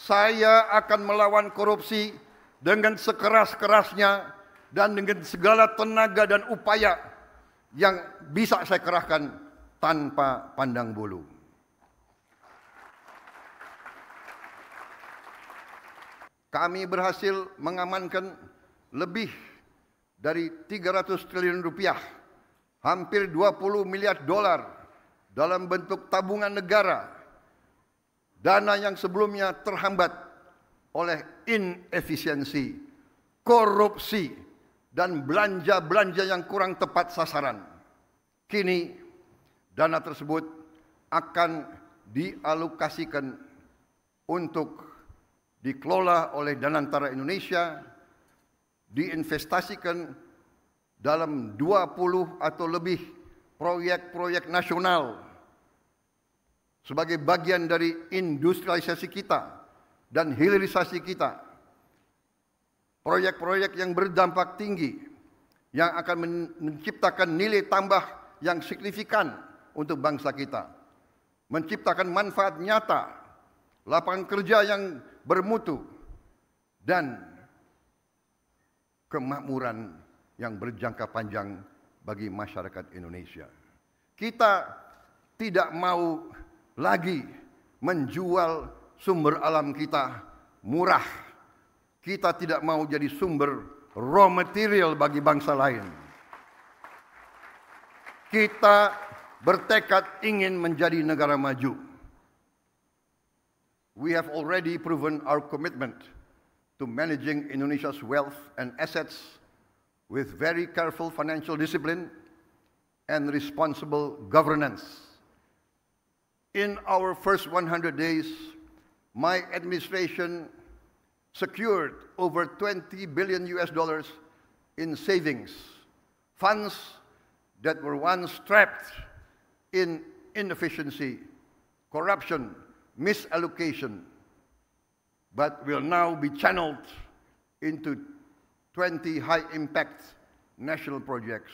Saya akan melawan korupsi dengan sekeras-kerasnya dan dengan segala tenaga dan upaya yang bisa saya kerahkan tanpa pandang bulu. Kami berhasil mengamankan lebih dari 300 triliun rupiah, hampir 20 miliar dolar dalam bentuk tabungan negara, dana yang sebelumnya terhambat oleh inefisiensi, korupsi, dan belanja-belanja yang kurang tepat sasaran. Kini dana tersebut akan dialokasikan untuk dikelola oleh Danantara Indonesia, diinvestasikan dalam 20 atau lebih proyek-proyek nasional sebagai bagian dari industrialisasi kita dan hilirisasi kita. Proyek-proyek yang berdampak tinggi yang akan menciptakan nilai tambah yang signifikan untuk bangsa kita, menciptakan manfaat nyata, lapangan kerja yang bermutu, dan kemakmuran yang berjangka panjang bagi masyarakat Indonesia. Kita tidak mau lagi menjual sumber alam kita murah. Kita tidak mau jadi sumber raw material bagi bangsa lain. Kita bertekad ingin menjadi negara maju. We have already proven our commitment to managing Indonesia's wealth and assets with very careful financial discipline and responsible governance. In our first 100 days, my administration secured over $20 billion in savings, funds that were once trapped in inefficiency, corruption, misallocation, but will now be channeled into 20 high-impact national projects,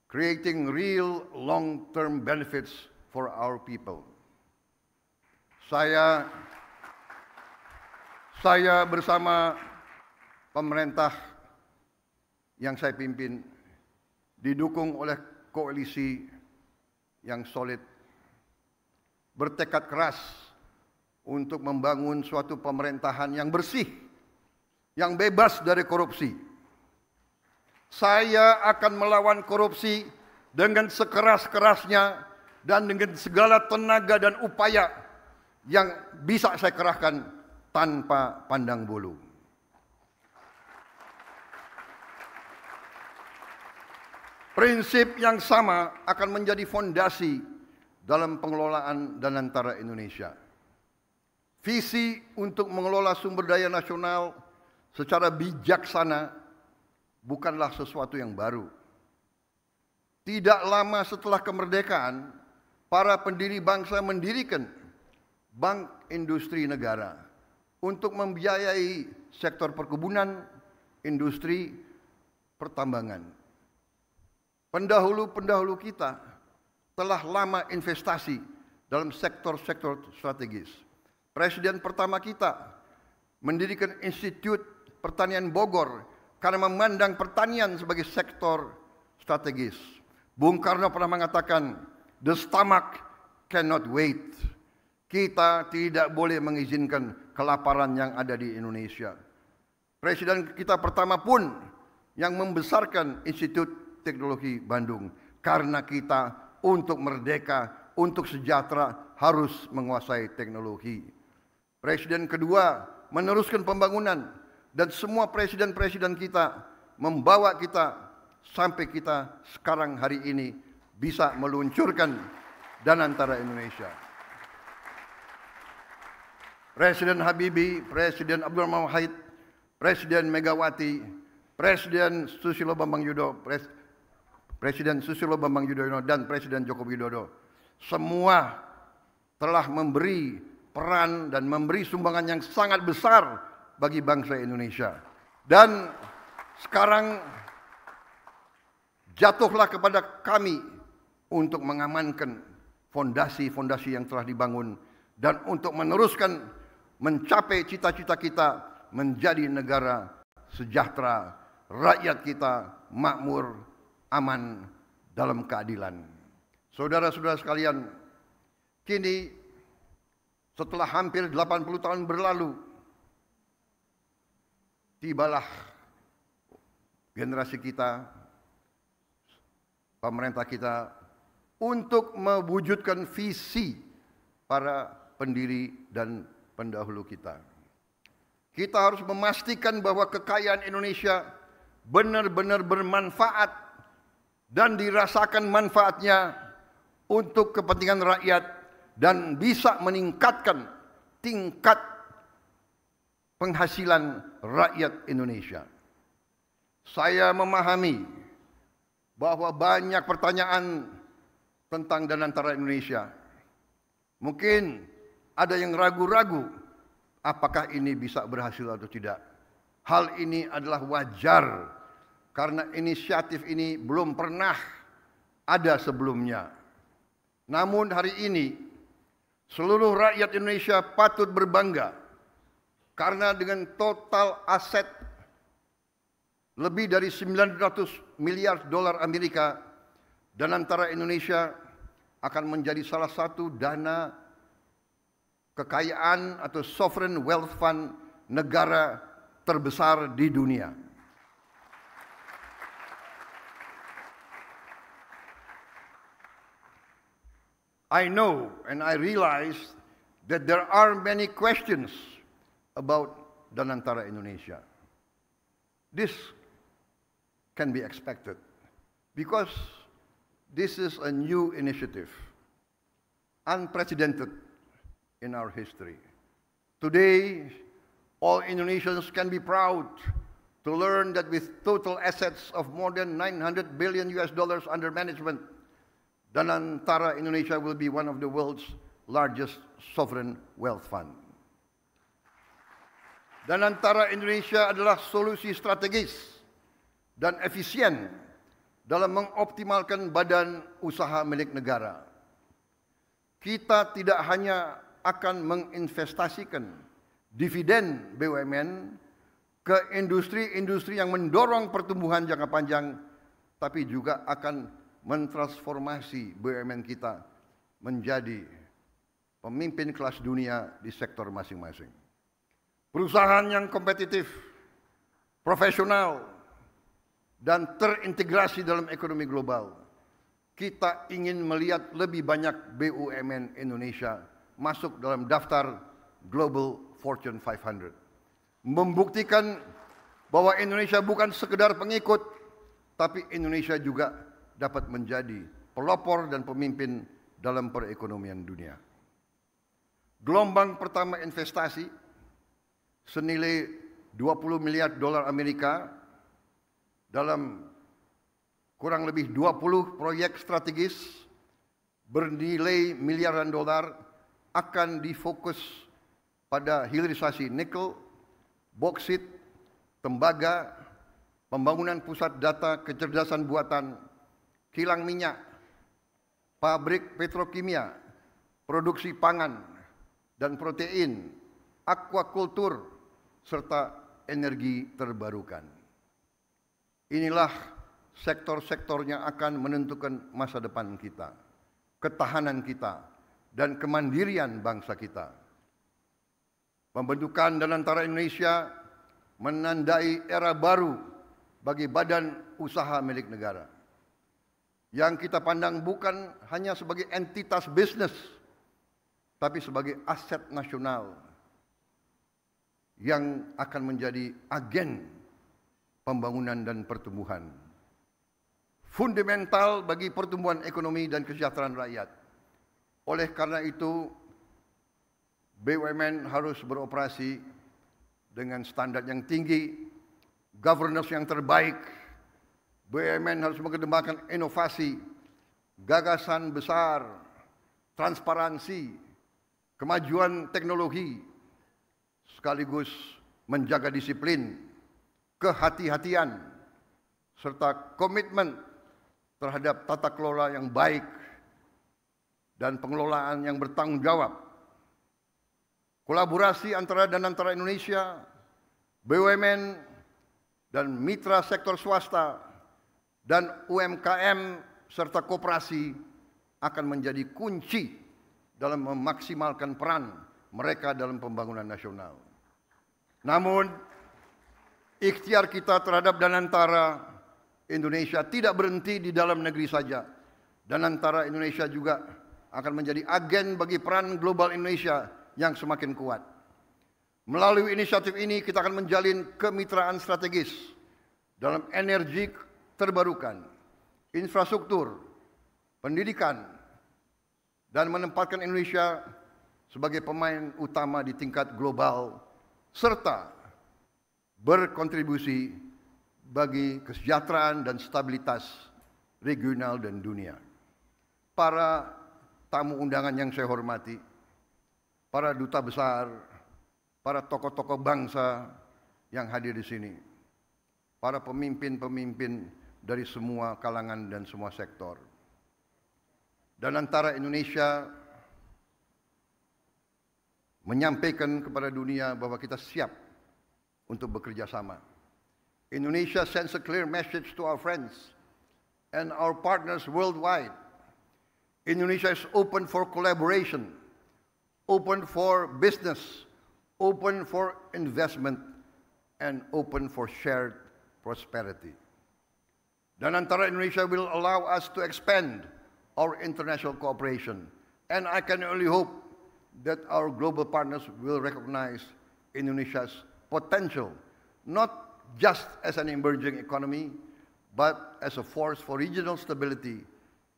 creating real long-term benefits for our people. Saya bersama pemerintah yang saya pimpin didukung oleh koalisi yang solid, bertekad keras untuk membangun suatu pemerintahan yang bersih, yang bebas dari korupsi. Saya akan melawan korupsi dengan sekeras-kerasnya dan dengan segala tenaga dan upaya yang bisa saya kerahkan tanpa pandang bulu. Prinsip yang sama akan menjadi fondasi dalam pengelolaan Danantara Indonesia. Visi untuk mengelola sumber daya nasional secara bijaksana bukanlah sesuatu yang baru. Tidak lama setelah kemerdekaan, para pendiri bangsa mendirikan Bank Industri Negara untuk membiayai sektor perkebunan, industri, pertambangan. Pendahulu-pendahulu kita telah lama investasi dalam sektor-sektor strategis. Presiden pertama kita mendirikan Institut Pertanian Bogor karena memandang pertanian sebagai sektor strategis. Bung Karno pernah mengatakan, "The stomach cannot wait." Kita tidak boleh mengizinkan kelaparan yang ada di Indonesia. Presiden kita pertama pun yang membesarkan Institut Teknologi Bandung karena kita untuk merdeka, untuk sejahtera harus menguasai teknologi. Presiden kedua meneruskan pembangunan dan semua presiden-presiden kita membawa kita sampai kita sekarang hari ini bisa meluncurkan Danantara Indonesia. Presiden Habibie, Presiden Abdurrahman Wahid, Presiden Megawati, Presiden Susilo Bambang Yudhoyono, Presiden Susilo Bambang Yudhoyono dan Presiden Joko Widodo semua telah memberi peran dan memberi sumbangan yang sangat besar bagi bangsa Indonesia. Dan sekarang jatuhlah kepada kami untuk mengamankan fondasi-fondasi yang telah dibangun dan untuk meneruskan mencapai cita-cita kita menjadi negara sejahtera, rakyat kita makmur, aman, dalam keadilan. Saudara-saudara sekalian, kini setelah hampir 80 tahun berlalu, tibalah generasi kita, pemerintah kita untuk mewujudkan visi para pendiri dan pendahulu kita. Kita harus memastikan bahwa kekayaan Indonesia benar-benar bermanfaat dan dirasakan manfaatnya untuk kepentingan rakyat dan bisa meningkatkan tingkat penghasilan rakyat Indonesia. Saya memahami bahwa banyak pertanyaan tentang Danantara Indonesia. Mungkin ada yang ragu-ragu apakah ini bisa berhasil atau tidak. Hal ini adalah wajar karena inisiatif ini belum pernah ada sebelumnya. Namun hari ini seluruh rakyat Indonesia patut berbangga karena dengan total aset lebih dari 900 miliar dolar Amerika, Danantara Indonesia akan menjadi salah satu dana kekayaan atau sovereign wealth fund negara terbesar di dunia. I know and I realize that there are many questions about Danantara Indonesia. This can be expected because this is a new initiative, unprecedented in our history. Today, all Indonesians can be proud to learn that with total assets of more than 900 billion US dollars under management, Danantara Indonesia will be one of the world's largest sovereign wealth fund. Danantara Indonesia adalah solusi strategis dan efisien dalam mengoptimalkan badan usaha milik negara. Kita tidak hanya akan menginvestasikan dividen BUMN ke industri-industri yang mendorong pertumbuhan jangka panjang, tapi juga akan mentransformasi BUMN kita menjadi pemimpin kelas dunia di sektor masing-masing. Perusahaan yang kompetitif, profesional, dan terintegrasi dalam ekonomi global. Kita ingin melihat lebih banyak BUMN Indonesia masuk dalam daftar Global Fortune 500. Membuktikan bahwa Indonesia bukan sekedar pengikut, tapi Indonesia juga dapat menjadi pelopor dan pemimpin dalam perekonomian dunia. Gelombang pertama investasi senilai 20 miliar dolar Amerika dalam kurang lebih 20 proyek strategis bernilai miliaran dolar akan difokus pada hilirisasi nikel, boksit, tembaga, pembangunan pusat data kecerdasan buatan, kilang minyak, pabrik petrokimia, produksi pangan dan protein, aquakultur, serta energi terbarukan. Inilah sektor-sektor yang akan menentukan masa depan kita, ketahanan kita, dan kemandirian bangsa kita. Pembentukan Danantara Indonesia menandai era baru bagi badan usaha milik negara, yang kita pandang bukan hanya sebagai entitas bisnis, tapi sebagai aset nasional yang akan menjadi agen pembangunan dan pertumbuhan. Fundamental bagi pertumbuhan ekonomi dan kesejahteraan rakyat. Oleh karena itu, BUMN harus beroperasi dengan standar yang tinggi, governance yang terbaik. BUMN harus mengedepankan inovasi, gagasan besar, transparansi, kemajuan teknologi, sekaligus menjaga disiplin, kehati-hatian, serta komitmen terhadap tata kelola yang baik dan pengelolaan yang bertanggung jawab. kolaborasi antara Indonesia, BUMN, dan mitra sektor swasta, dan UMKM serta koperasi akan menjadi kunci dalam memaksimalkan peran mereka dalam pembangunan nasional. Namun, ikhtiar kita terhadap Danantara Indonesia tidak berhenti di dalam negeri saja. Danantara Indonesia juga akan menjadi agen bagi peran global Indonesia yang semakin kuat. Melalui inisiatif ini kita akan menjalin kemitraan strategis dalam energi terbarukan, infrastruktur, pendidikan, dan menempatkan Indonesia sebagai pemain utama di tingkat global serta berkontribusi bagi kesejahteraan dan stabilitas regional dan dunia. Para tamu undangan yang saya hormati, para duta besar, para tokoh-tokoh bangsa yang hadir di sini, para pemimpin-pemimpin dari semua kalangan dan semua sektor. Danantara Indonesia menyampaikan kepada dunia bahwa kita siap untuk bekerja sama. Indonesia sends a clear message to our friends and our partners worldwide. Indonesia is open for collaboration, open for business, open for investment, and open for shared prosperity. Danantara Indonesia will allow us to expand our international cooperation, and I can only hope that our global partners will recognize Indonesia's potential, not just as an emerging economy, but as a force for regional stability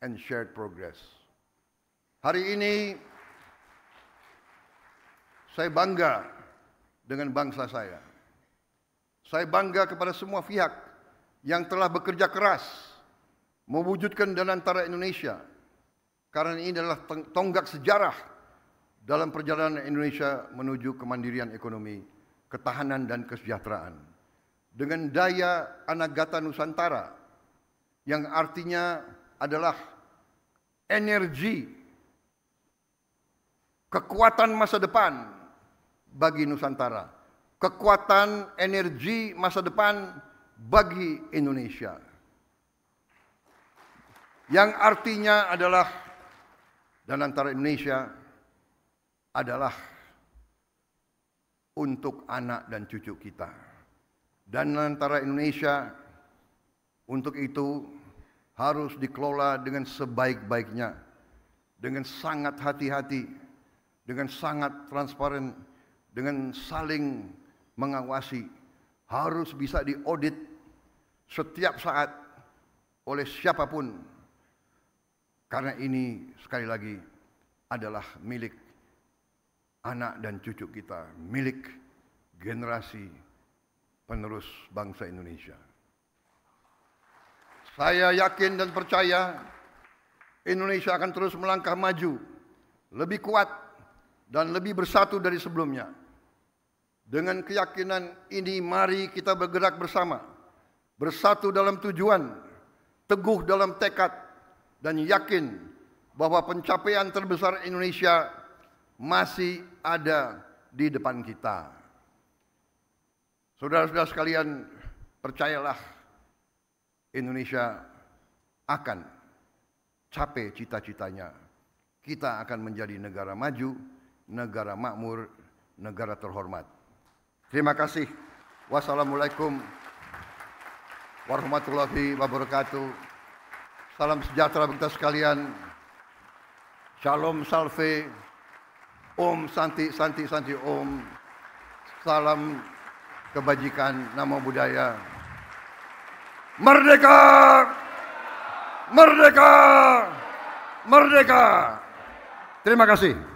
and shared progress. Hari ini saya bangga dengan bangsa saya. Saya bangga kepada semua pihak yang telah bekerja keras mewujudkan Danantara Indonesia, karena ini adalah tonggak sejarah dalam perjalanan Indonesia menuju kemandirian ekonomi, ketahanan dan kesejahteraan. Dengan daya Anagata Nusantara yang artinya adalah energi, kekuatan masa depan bagi Nusantara, kekuatan energi masa depan bagi Indonesia. Yang artinya adalah Danantara Indonesia adalah untuk anak dan cucu kita. Danantara Indonesia untuk itu harus dikelola dengan sebaik-baiknya, dengan sangat hati-hati, dengan sangat transparan, dengan saling mengawasi, harus bisa diaudit setiap saat oleh siapapun, karena ini sekali lagi adalah milik anak dan cucu kita, milik generasi penerus bangsa Indonesia. Saya yakin dan percaya Indonesia akan terus melangkah maju, lebih kuat dan lebih bersatu dari sebelumnya. Dengan keyakinan ini, mari kita bergerak bersama, bersatu dalam tujuan, teguh dalam tekad, dan yakin bahwa pencapaian terbesar Indonesia masih ada di depan kita. Saudara-saudara sekalian, percayalah, Indonesia akan capai cita-citanya. Kita akan menjadi negara maju, negara makmur, negara terhormat. Terima kasih. Wassalamualaikum warahmatullahi wabarakatuh. Salam sejahtera bagi kita sekalian. Shalom salve. Om Santi Santi Santi Om. Salam kebajikan, namo buddhaya. Merdeka! Merdeka! Merdeka! Terima kasih.